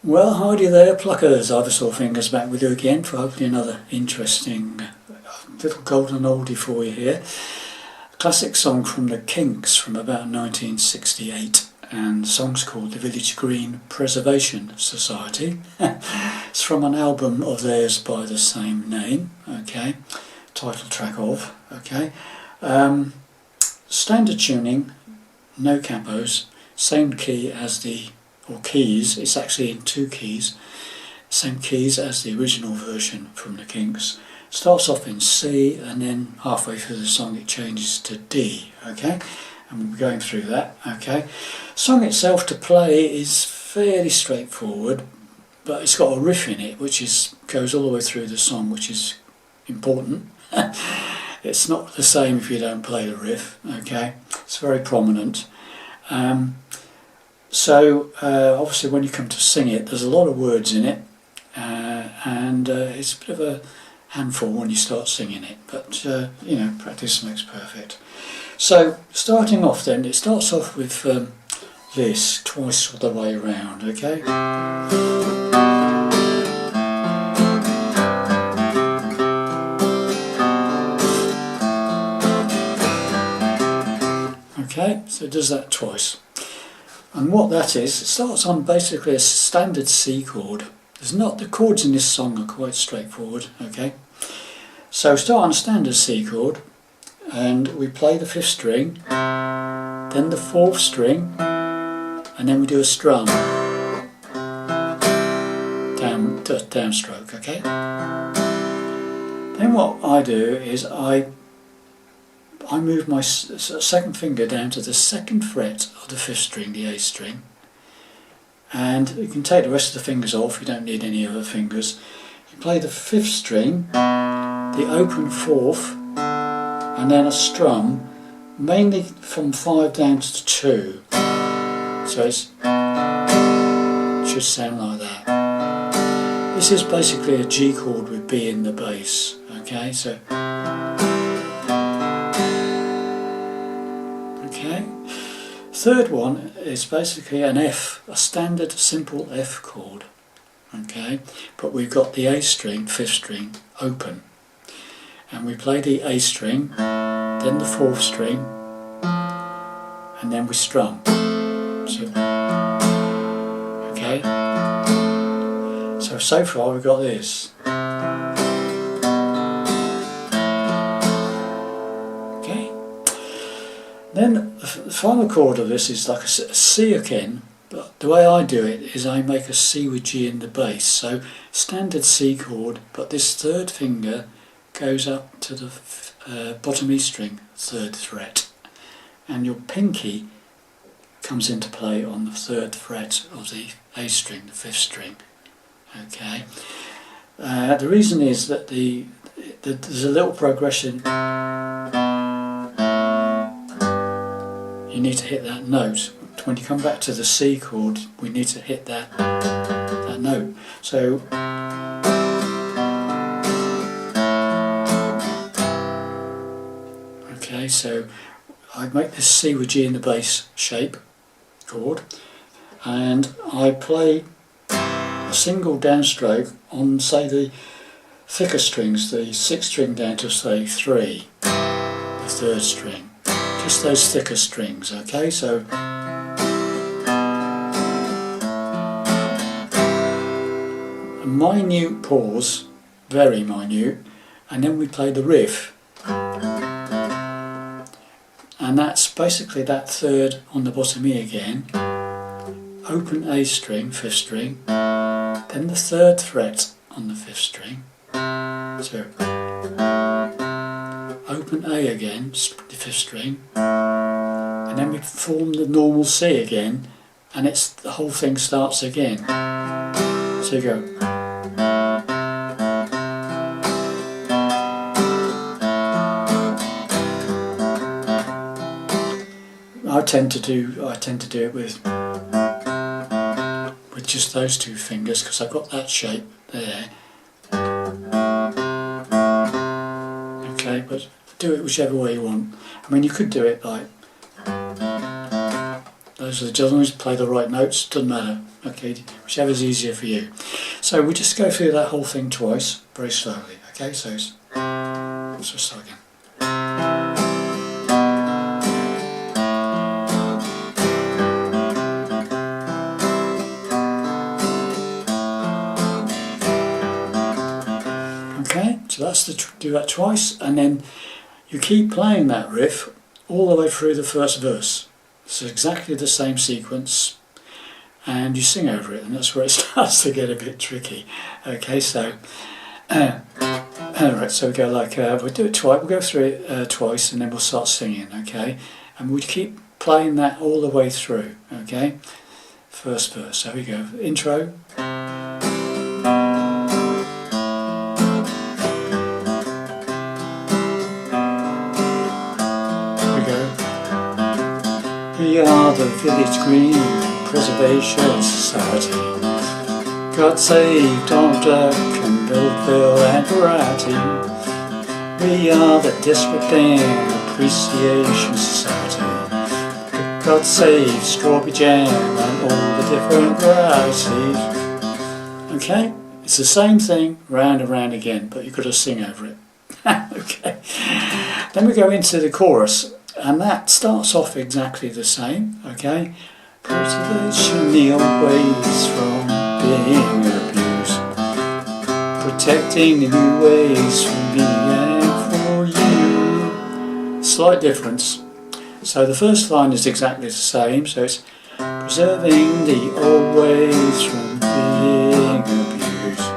Well, howdy there, pluckers. I've Sore Fingers back with you again for hopefully another interesting little golden oldie for you here. A classic song from the Kinks from about 1968, and the song's called The Village Green Preservation Society. It's from an album of theirs by the same name, okay, title track of, okay. Standard tuning, no capos, same key as keys, it's actually in two keys, same keys as the original version from the Kinks. Starts off in C and then halfway through the song it changes to D, okay, and we'll be going through that, okay. The song itself to play is fairly straightforward, but it's got a riff in it which goes all the way through the song, which is important. It's not the same if you don't play the riff, okay, it's very prominent. Obviously when you come to sing it, there's a lot of words in it, and it's a bit of a handful when you start singing it, but you know, practice makes perfect. So starting off then, it starts off with this twice all the way around, okay? Okay, so it does that twice. And what that is, it starts on basically a standard C chord. The chords in this song are quite straightforward, okay? So start on a standard C chord, and we play the 5th string, then the 4th string, and then we do a strum, downstroke, okay? Then what I do is I move my second finger down to the 2nd fret of the 5th string, the A string, and you can take the rest of the fingers off, you don't need any other fingers. You play the 5th string, the open 4th, and then a strum, mainly from 5 down to 2, so it should sound like that. This is basically a G chord with B in the bass, okay, so okay. Third one is basically an F, a standard simple F chord, okay, but we've got the A string, 5th string, open, and we play the A string, then the 4th string, and then we strum, so, okay, so far we've got this. Then the final chord of this is like a C again, but the way I do it is I make a C with G in the bass, so standard C chord, but this 3rd finger goes up to the bottom E string, 3rd fret, and your pinky comes into play on the 3rd fret of the A string, the 5th string, okay. The reason is that there's a little progression. You need to hit that note. When you come back to the C chord, we need to hit that note. So okay, so I make this C with G in the bass shape chord, and I play a single downstroke on, say, the thicker strings, the 6th string down to, say, 3, the 3rd string. Just those thicker strings, okay, so a minute pause, very minute, and then we play the riff, and that's basically that 3rd on the bottom E again, open A string, 5th string, then the 3rd fret on the 5th string, so open A again, the 5th string, and then we form the normal C again, and the whole thing starts again. So you go. I tend to do it with just those 2 fingers, because I've got that shape there. Okay, but do it whichever way you want. I mean, you could do it like Those are the ones. Play the right notes, doesn't matter. Okay, whichever's easier for you. So we just go through that whole thing twice, very slowly. Okay, so let's just start again. Okay, so that's do that twice, and then you keep playing that riff all the way through the first verse. It's exactly the same sequence, and you sing over it, and that's where it starts to get a bit tricky. Okay, so alright, so we go like we'll do it twice. We'll go through it twice, and then we'll start singing. Okay, and we keep playing that all the way through. Okay, first verse. So we go intro. We are the Village Green Preservation Society. God save Donald Duck and Bill and Variety. We are the Desperate Dan Appreciation Society. God save Strawberry Jam and all the different varieties. Okay, it's the same thing round and round again, but you've got to sing over it. Okay, then we go into the chorus. And that starts off exactly the same, okay? Preservation the old ways from being abused. Protecting the new ways from me and for you. Slight difference. So the first line is exactly the same, so it's preserving the old ways from being abused.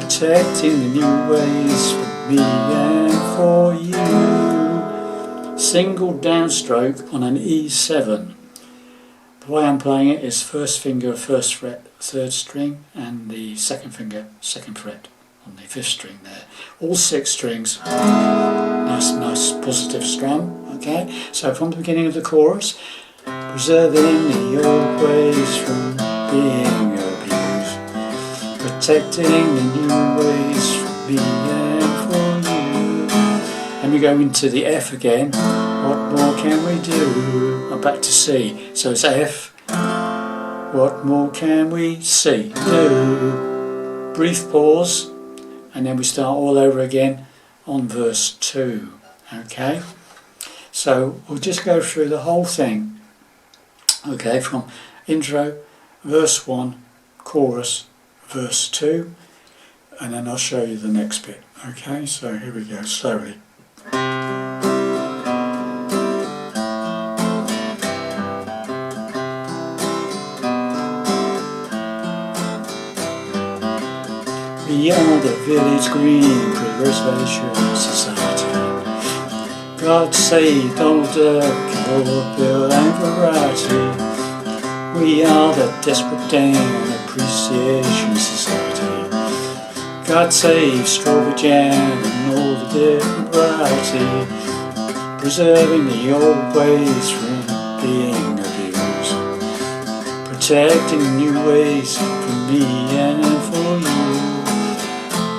Protecting the new ways from me and for you. Single downstroke on an E7. The way I'm playing it is first finger, first fret, third string, and the second finger, second fret on the fifth string there. All 6 strings. Nice positive strum. Okay, so from the beginning of the chorus, preserving the old ways from being abused, protecting the new ways from me and for you. And we go into the F again. What more can we do? I'm back to C. So it's F. What more can we do? Brief pause, and then we start all over again on verse 2. Okay? So we'll just go through the whole thing. Okay, from intro, verse 1, chorus, verse 2, and then I'll show you the next bit. Okay, so here we go, slowly. We are the Village Green Preservation Society. God save Donald Duck, Lord Bill and Variety. We are the Desperate Dan Appreciation Society. God save Strawberry Jam and all the different variety. Preserving the old ways from being abused. Protecting the new ways for me and for you.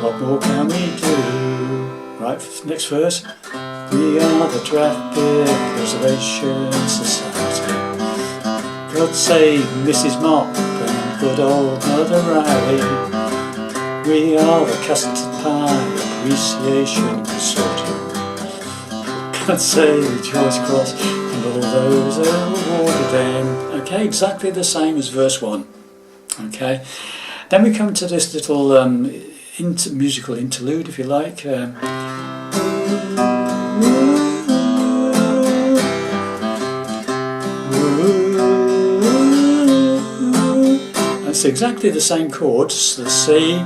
What more can we do? Right, next verse. We are the Draft Beer Preservation Society. God save Mrs. Mop and good old Mother Riley. We are the Custard Pie Appreciation Consortium. God save George Cross and all those awarded them. Okay, exactly the same as verse 1. Okay, then we come to this little musical interlude, if you like. That's exactly the same chords, the C,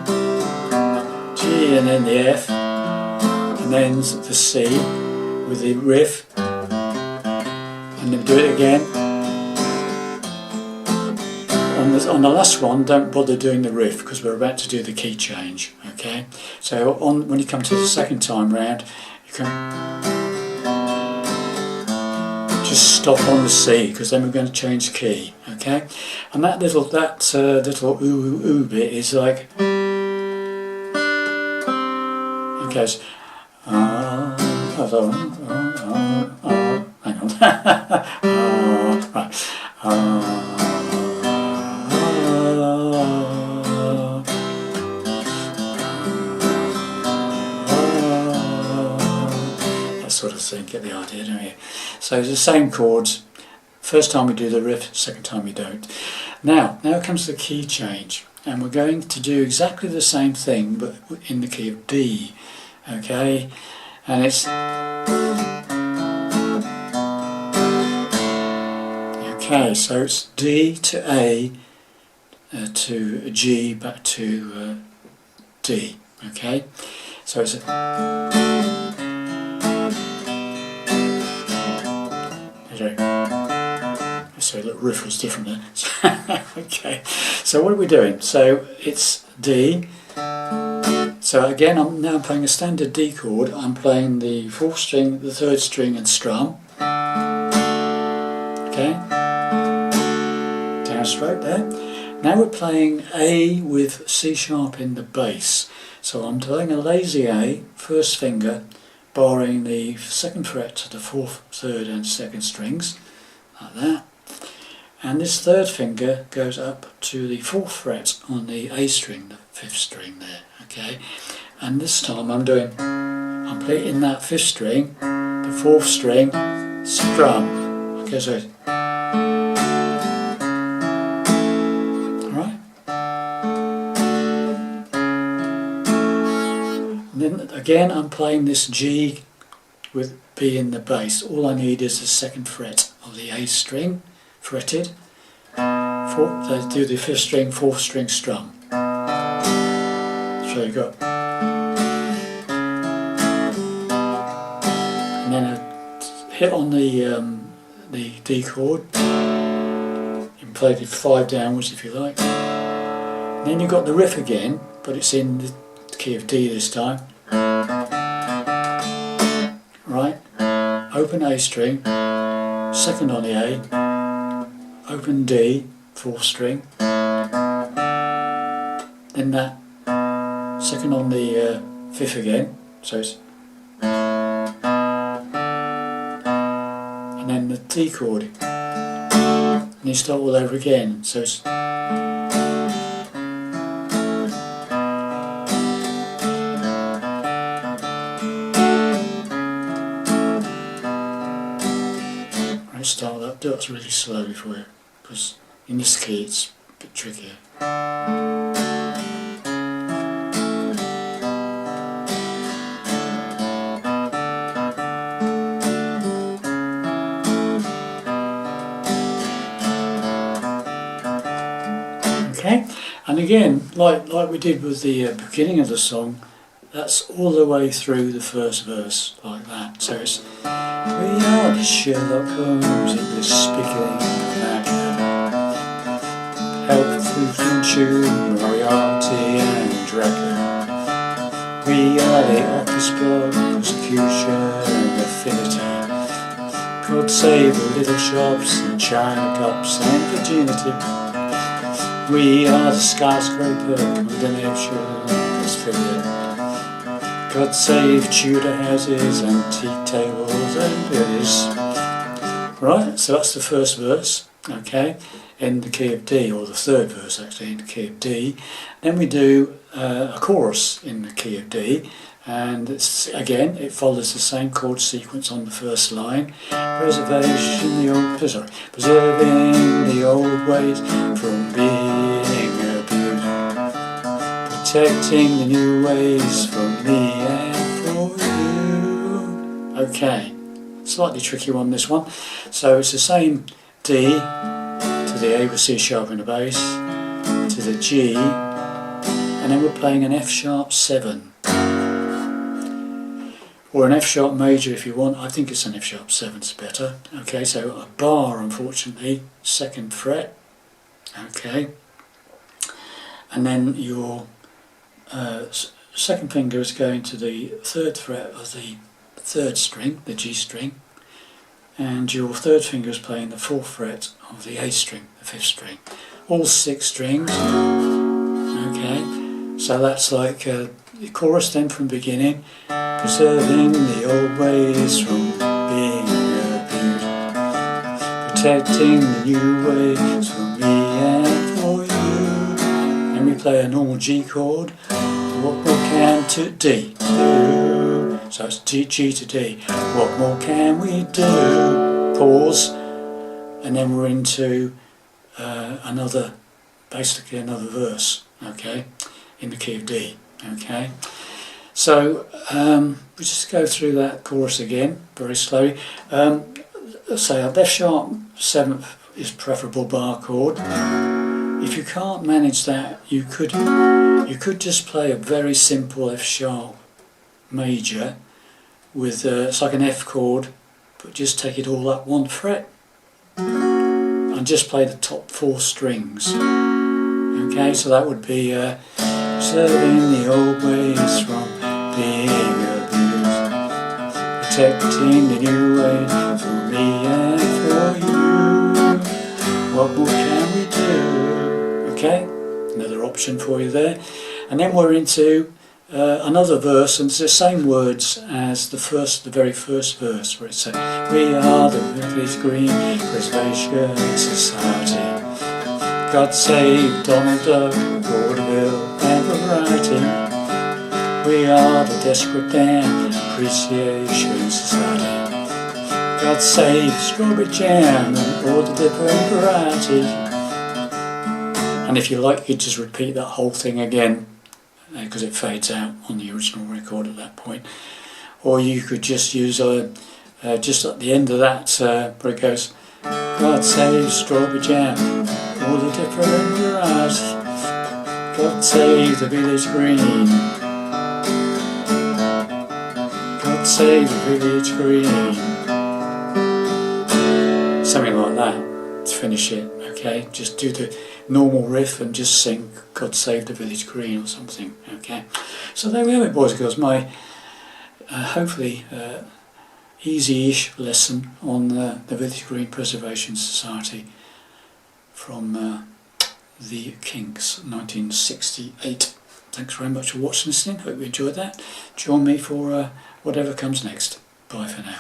G, and then the F, and then the C with the riff, and then do it again. On the last one, don't bother doing the riff because we're about to do the key change. Okay, so when you come to the second time round, you can just stop on the C because then we're going to change key. Okay, and that little ooh bit is like it goes. Hang on. Right. sort of thing. Get the idea, don't you? So it's the same chords. First time we do the riff, second time we don't. Now comes the key change, and we're going to do exactly the same thing but in the key of D. Okay, and it's okay. So it's D to A to G back to D. Okay, so it's so the riff was different there. Okay, so what are we doing? So it's D. So again, I'm now playing a standard D chord. I'm playing the fourth string, the third string, and strum. Okay, downstroke there. Now we're playing A with C sharp in the bass. So I'm playing a lazy A, first finger, barring the second fret to the fourth, third, and second strings, like that. And this third finger goes up to the fourth fret on the A string, the fifth string there, okay? And this time I'm playing that fifth string, the fourth string, strum. Okay, so alright? And then again I'm playing this G with B in the bass. All I need is the second fret of the A string, fretted. They do the fifth string, fourth string strum. So you've got, and then a hit on the D chord. You can play the 5 downwards if you like. And then you've got the riff again, but it's in the key of D this time. Right, open A string, second on the A, open D, fourth string, then that second on the fifth again, so it's, and then the D chord, and you start all over again, so it's, start that, do it really slowly for you, because in this key it's a bit trickier. Okay, and again, like we did with the beginning of the song, that's all the way through the first verse, like that. So it's, we are the Sherlock Holmes, English speaking America. Help through Funchu, Moriarty and Dracula. We are the office block, persecution and affinity. God save the little shops and china cups and virginity. We are the skyscraper, condemnation and Australia. God save Tudor houses, antique tables and billiards. Right, so that's the first verse, okay, in the key of D, or the third verse actually in the key of D. Then we do a chorus in the key of D, and it's, again, it follows the same chord sequence on the first line. Preserving the old ways from being abused. Protecting the new ways from me and for you. Okay, slightly tricky one this one. So it's the same D to the A with C sharp in the bass, to the G, and then we're playing an F sharp 7. Or an F sharp major if you want. I think it's an F sharp 7's better. Okay, so a bar, unfortunately, second fret. Okay, and then your second finger is going to the third fret of the third string, the G string, and your third finger is playing the fourth fret of the A string, the fifth string. All 6 strings. Okay, so that's like the chorus then from the beginning. Preserving the old ways from being abused. Protecting the new ways from me and for you. And we play a normal G chord. What we can to D. Do. So it's G to D. What more can we do? Pause, and then we're into basically another verse, okay, in the key of D, okay. So we just go through that chorus again very slowly. Say a F sharp 7th is preferable bar chord. If you can't manage that, you could just play a very simple F sharp major with it's like an F chord, but just take it all up 1 fret and just play the top 4 strings. Okay, so that would be serving the old ways from being abused, protecting the new way for me and for you. What more can we do? Okay, another option for you there. And then we're into another verse, and it's the same words as the very first verse, where it says, "We are the Village Green Preservation Society. God save Donald Duck, vaudeville and variety. We are the Desperate Dan Appreciation Society. God save strawberry jam and all the different varieties." And if you like, you could just repeat that whole thing again, because it fades out on the original record at that point. Or you could just use just at the end of that where it goes, "God save strawberry jam, all the different varieties. God save the Village Green. God save the Village Green." Something like that to finish it, okay? Just do the normal riff and just sing "God Save the Village Green" or something, okay? So there we have it, boys and girls, my hopefully easy-ish lesson on the Village Green Preservation Society from the Kinks, 1968. Thanks very much for watching and listening. Hope you enjoyed that. Join me for whatever comes next. Bye for now.